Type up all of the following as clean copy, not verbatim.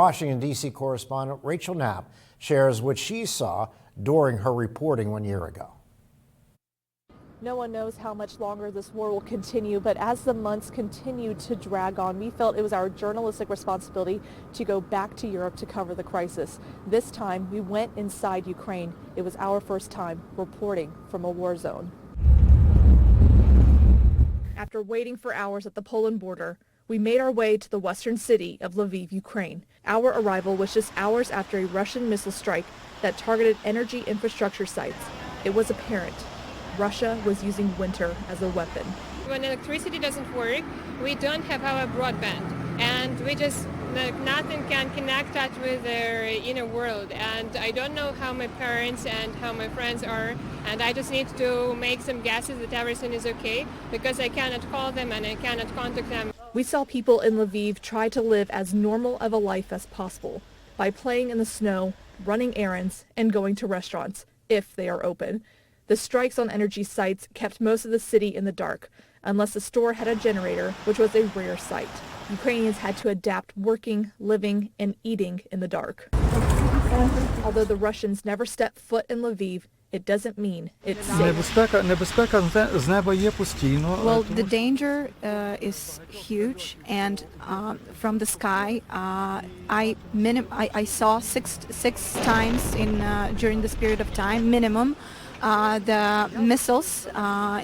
Washington, D.C. correspondent Rachel Knapp shares what she saw during her reporting 1 year ago. No one knows how much longer this war will continue, but as the months continue to drag on, we felt it was our journalistic responsibility to go back to Europe to cover the crisis. This time, we went inside Ukraine. It was our first time reporting from a war zone. After waiting for hours at the Poland border, we made our way to the western city of Lviv, Ukraine. Our arrival was just hours after a Russian missile strike that targeted energy infrastructure sites. It was apparent Russia was using winter as a weapon. When electricity doesn't work, we don't have our broadband, and we just nothing can connect us with their inner world. And I don't know how my parents and how my friends are, and I just need to make some guesses that everything is okay because I cannot call them and I cannot contact them. We saw people in Lviv try to live as normal of a life as possible by playing in the snow, running errands, and going to restaurants, if they are open. The strikes on energy sites kept most of the city in the dark, unless the store had a generator, which was a rare sight. Ukrainians had to adapt working, living, and eating in the dark. Although the Russians never stepped foot in Lviv, it doesn't mean it's safe. Well, the danger is huge, and from the sky, I saw six times during this period of time minimum. The missiles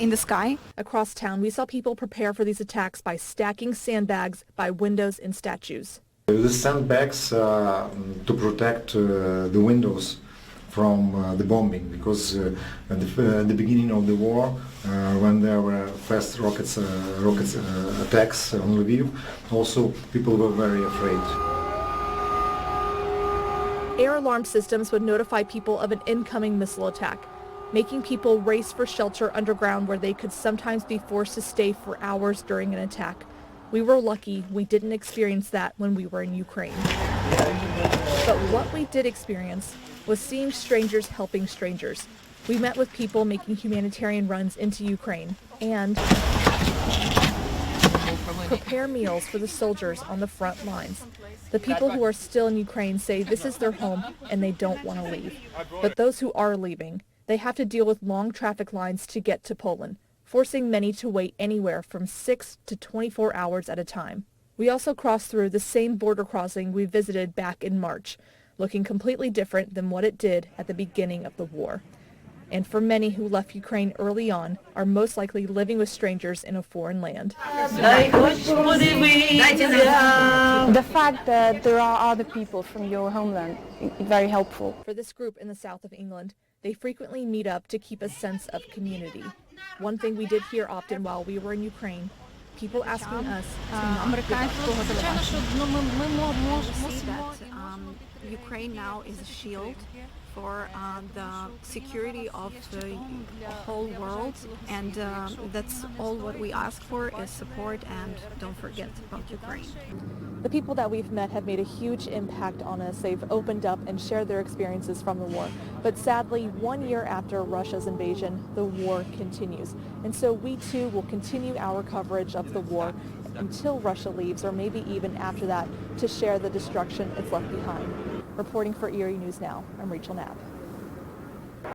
in the sky. Across town, we saw people prepare for these attacks by stacking sandbags by windows and statues. The sandbags to protect the windows from the bombing, because at the beginning of the war, when there were fast rockets attacks on Lviv, also people were very afraid. Air alarm systems would notify people of an incoming missile attack, making people race for shelter underground where they could sometimes be forced to stay for hours during an attack. We were lucky we didn't experience that when we were in Ukraine. But what we did experience was seeing strangers helping strangers. We met with people making humanitarian runs into Ukraine and prepare meals for the soldiers on the front lines. The people who are still in Ukraine say this is their home and they don't want to leave. But those who are leaving, they have to deal with long traffic lines to get to Poland, forcing many to wait anywhere from 6 to 24 hours at a time. We also crossed through the same border crossing we visited back in March, looking completely different than what it did at the beginning of the war. And for many who left Ukraine early on, are most likely living with strangers in a foreign land. The fact that there are other people from your homeland is very helpful. For this group in the south of England, they frequently meet up to keep a sense of community. One thing we did hear often while we were in Ukraine, people asking us to not Ukraine now is a shield for the security of the whole world, and that's all what we ask for is support, and don't forget about Ukraine. The people that we've met have made a huge impact on us. They've opened up and shared their experiences from the war. But sadly, 1 year after Russia's invasion, the war continues. And so we too will continue our coverage of the war until Russia leaves, or maybe even after that, to share the destruction it's left behind. Reporting for Erie News Now, I'm Rachel Knapp.